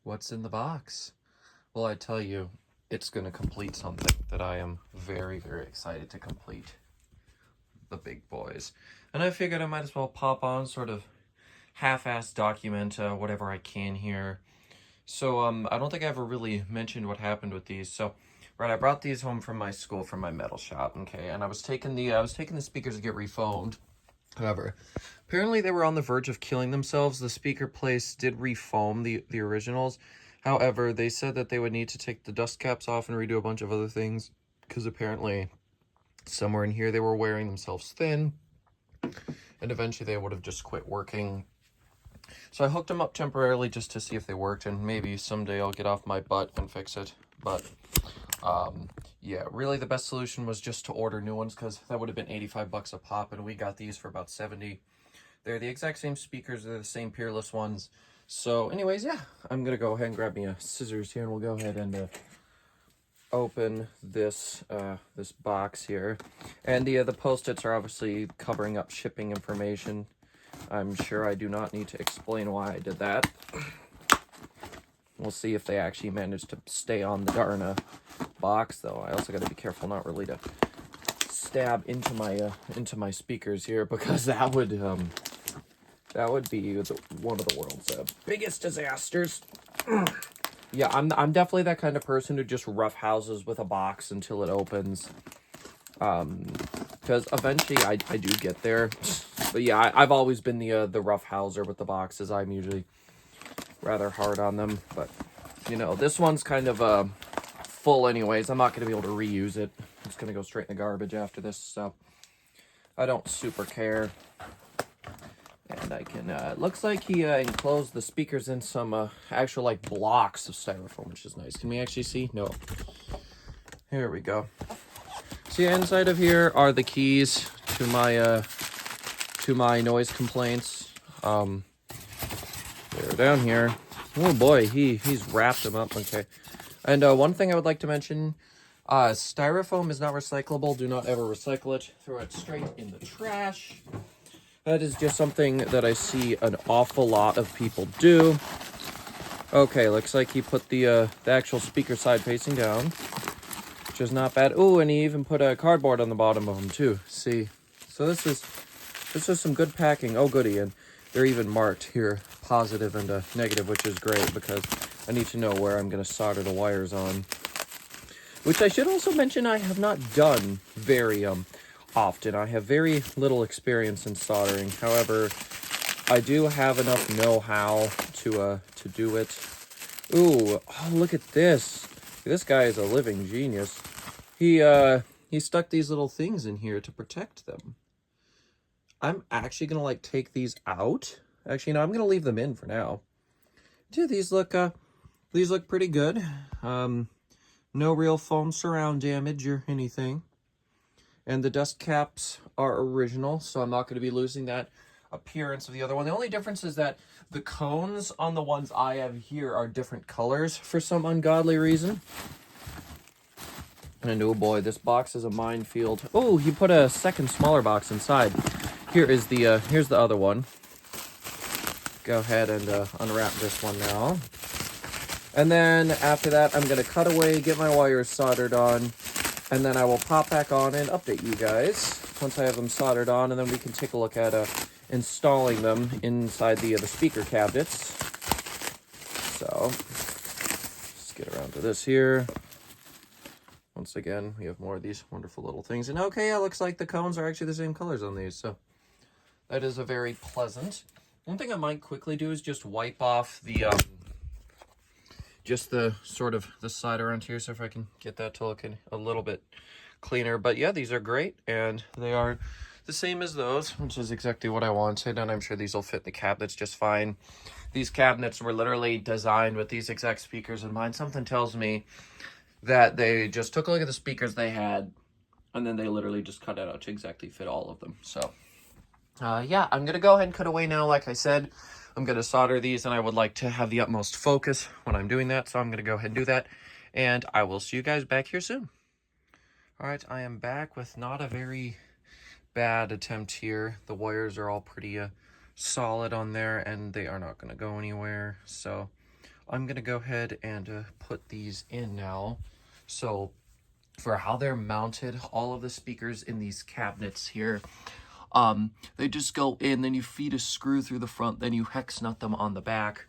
What's in the box? Well, I tell you, it's going to complete something that I am very, very excited to complete. The big boys. And I figured I might as well pop on, sort of half-ass document whatever I can here. So, I don't think I ever really mentioned what happened with these. So, right, I brought these home from my school, from my metal shop, okay? And I was taking the speakers to get refoamed. However, apparently they were on the verge of killing themselves. The speaker place did refoam the originals. However, they said that they would need to take the dust caps off and redo a bunch of other things because apparently somewhere in here they were wearing themselves thin and eventually they would have just quit working. So I hooked them up temporarily just to see if they worked, and maybe someday I'll get off my butt and fix it. But yeah, really the best solution was just to order new ones because that would have been 85 bucks a pop, and we got these for about 70. They're the exact same speakers, they're the same Peerless ones. So anyways, yeah, I'm gonna go ahead and grab me a scissors here and we'll go ahead and open this this box here. And the post-its are obviously covering up shipping information. I'm sure I do not need to explain why I did that. We'll see if they actually manage to stay on the darn box, though. I also got to be careful not really to stab into my speakers here, because that would be one of the world's biggest disasters. Yeah, I'm definitely that kind of person who just rough houses with a box until it opens. Because eventually I do get there. But yeah, I've always been the rough houser with the boxes. I'm usually rather hard on them. But, you know, this one's kind of full anyways. I'm not going to be able to reuse it. It's going to go straight in the garbage after this. So I don't super care. And I can, looks like he enclosed the speakers in some actual, like, blocks of styrofoam, which is nice. Can we actually see? No. Here we go. So yeah, inside of here are the keys to my noise complaints. They're down here. Oh boy, he's wrapped them up. Okay. And one thing I would like to mention, styrofoam is not recyclable. Do not ever recycle it. Throw it straight in the trash. That is just something that I see an awful lot of people do. Okay, looks like he put the actual speaker side facing down, which is not bad. Oh, and he even put a cardboard on the bottom of them too. See, so this is some good packing. Oh, goody, and they're even marked here, positive and negative, which is great because I need to know where I'm going to solder the wires on. Which I should also mention I have not done very often. I have very little experience in soldering. However, I do have enough know-how to do it. Ooh, oh, look at this. This guy is a living genius. He stuck these little things in here to protect them. I'm actually gonna like take these out. Actually, no, I'm gonna leave them in for now. Dude, these look pretty good. No real foam surround damage or anything. And the dust caps are original, so I'm not going to be losing that appearance of the other one. The only difference is that the cones on the ones I have here are different colors for some ungodly reason. And oh boy, this box is a minefield. Oh, he put a second smaller box inside. Here is here's the other one. Go ahead and unwrap this one now. And then after that, I'm going to cut away, get my wires soldered on, and then I will pop back on and update you guys once I have them soldered on, and then we can take a look at installing them inside the speaker cabinets. So, let's get around to this here. Once again, we have more of these wonderful little things. And okay, yeah, looks like the cones are actually the same colors on these, so that is a very pleasant. One thing I might quickly do is just wipe off the just the sort of the side around here, so if I can get that to look a little bit cleaner. But yeah, these are great, and they are the same as those, which is exactly what I wanted, and I'm sure these will fit the cabinets just fine. These cabinets were literally designed with these exact speakers in mind. Something tells me that they just took a look at the speakers they had, and then they literally just cut it out to exactly fit all of them. So yeah, I'm gonna go ahead and cut away now. Like I said, I'm going to solder these, and I would like to have the utmost focus when I'm doing that, so I'm going to go ahead and do that, and I will see you guys back here soon. All right, I am back with not a very bad attempt here. The wires are all pretty solid on there, and they are not going to go anywhere, so I'm gonna go ahead and put these in now. So for how they're mounted, all of the speakers in these cabinets here, they just go in, then you feed a screw through the front, then you hex nut them on the back.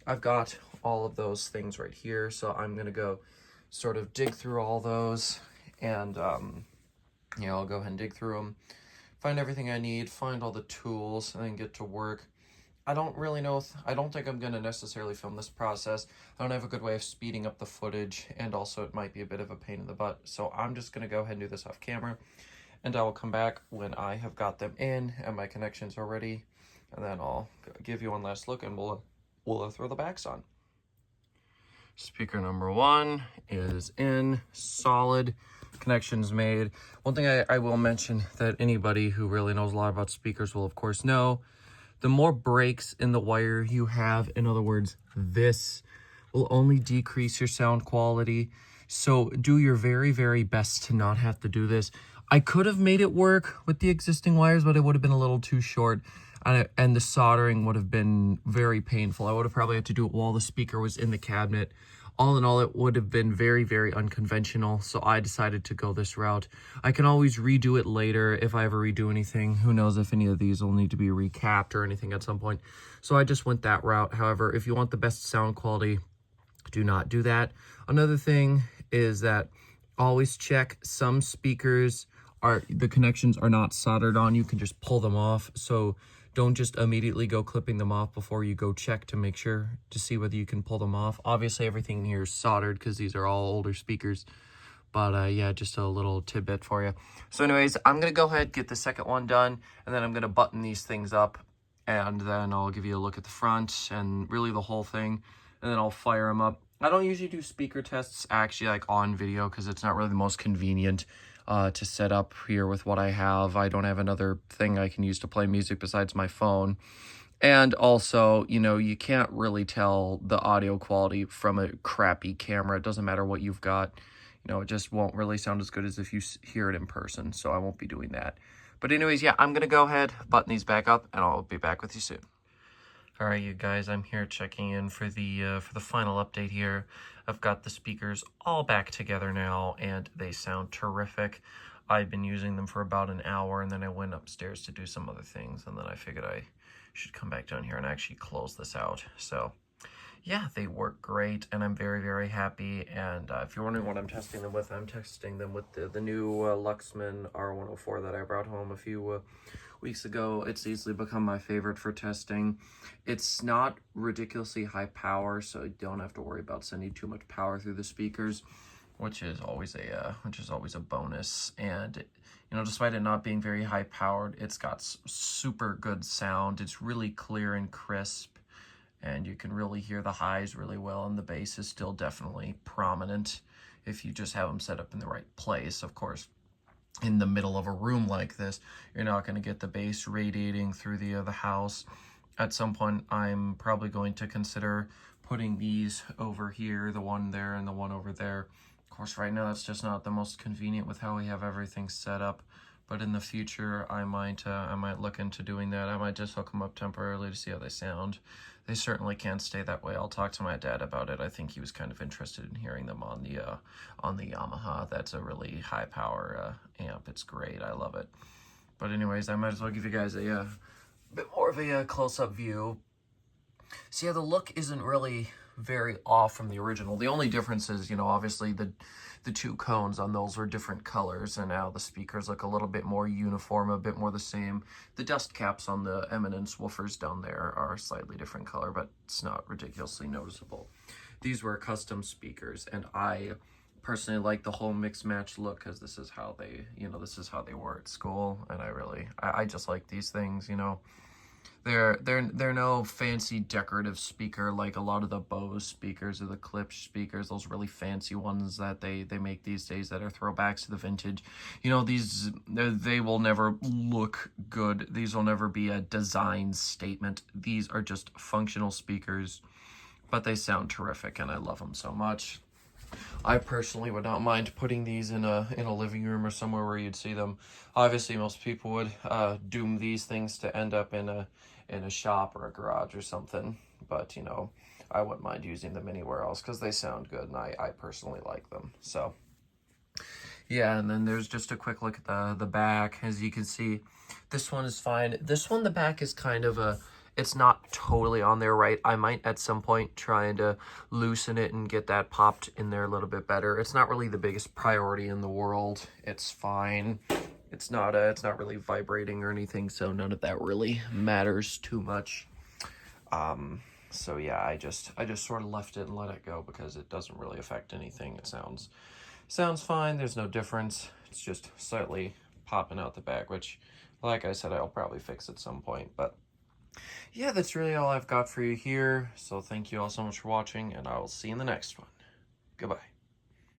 I've got all of those things right here, so I'm gonna go sort of dig through all those, and you know, I'll go ahead and dig through them, find everything I need, find all the tools, and then get to work. I don't really know, I don't think I'm gonna necessarily film this process. I don't have a good way of speeding up the footage, and also it might be a bit of a pain in the butt, so I'm just gonna go ahead and do this off camera, and I will come back when I have got them in and my connections are ready, and then I'll give you one last look, and we'll throw the backs on. Speaker number 1 is in, solid, connections made. One thing I will mention that anybody who really knows a lot about speakers will of course know, the more breaks in the wire you have, in other words, this will only decrease your sound quality. So do your very, very best to not have to do this. I could have made it work with the existing wires, but it would have been a little too short, and the soldering would have been very painful. I would have probably had to do it while the speaker was in the cabinet. All in all, it would have been very, very unconventional, so I decided to go this route. I can always redo it later if I ever redo anything. Who knows if any of these will need to be recapped or anything at some point. So I just went that route. However, if you want the best sound quality, do not do that. Another thing is that always check, some speakers the connections are not soldered on. You can just pull them off, so don't just immediately go clipping them off before you go check to make sure to see whether you can pull them off. Obviously everything here is soldered because these are all older speakers, but yeah, just a little tidbit for you. So anyways, I'm gonna go ahead, get the second one done, and then I'm gonna button these things up, and then I'll give you a look at the front and really the whole thing, and then I'll fire them up. I don't usually do speaker tests actually like on video because it's not really the most convenient to set up here with what I have. I don't have another thing I can use to play music besides my phone. And also, you know, you can't really tell the audio quality from a crappy camera. It doesn't matter what you've got. You know, it just won't really sound as good as if you hear it in person. So I won't be doing that. But anyways, yeah, I'm going to go ahead, button these back up, and I'll be back with you soon. All right, you guys, I'm here checking in for the final update here. I've got the speakers all back together now, and they sound terrific. I've been using them for about an hour, and then I went upstairs to do some other things, and then I figured I should come back down here and actually close this out. So yeah, they work great, and I'm very, very happy. And if you're wondering what I'm testing them with, I'm testing them with the new Luxman R104 that I brought home a few weeks ago. It's easily become my favorite for testing. It's not ridiculously high power, so you don't have to worry about sending too much power through the speakers, which is always a bonus. And you know, despite it not being very high powered, it's got super good sound. It's really clear and crisp, and you can really hear the highs really well, and the bass is still definitely prominent if you just have them set up in the right place. Of course, in the middle of a room like this, you're not going to get the bass radiating through the house. At some point, I'm probably going to consider putting these over here, the one there and the one over there. Of course, right now that's just not the most convenient with how we have everything set up. But in the future, I might look into doing that. I might just hook them up temporarily to see how they sound. They certainly can't stay that way. I'll talk to my dad about it. I think he was kind of interested in hearing them on the Yamaha. That's a really high power amp. It's great. I love it. But anyways, I might as well give you guys a bit more of a close-up view. So yeah, the look isn't really very off from the original. The only difference is, you know, obviously the two cones on those were different colors, and now the speakers look a little bit more uniform, a bit more the same. The dust caps on the Eminence woofers down there are a slightly different color, but it's not ridiculously noticeable. These were custom speakers, and I personally like the whole mix match look because this is how they, you know, this is how they were at school, and I just like these things, you know. They're no fancy decorative speaker like a lot of the Bose speakers or the Klipsch speakers, those really fancy ones that they make these days that are throwbacks to the vintage. You know, these, they will never look good. These will never be a design statement. These are just functional speakers, but they sound terrific, and I love them so much. I personally would not mind putting these in a living room or somewhere where you'd see them. Obviously, most people would doom these things to end up in a shop or a garage or something. But, you know, I wouldn't mind using them anywhere else because they sound good and I personally like them. So yeah, and then there's just a quick look at the back. As you can see, this one is fine. This one, the back is kind of it's not totally on there right. I might at some point try to loosen it and get that popped in there a little bit better. It's not really the biggest priority in the world. It's fine. It's not really vibrating or anything, so none of that really matters too much. So yeah, I just sort of left it and let it go because it doesn't really affect anything. It sounds fine. There's no difference. It's just slightly popping out the back, which, like I said, I'll probably fix at some point. But yeah, that's really all I've got for you here. So thank you all so much for watching, and I will see you in the next one. Goodbye.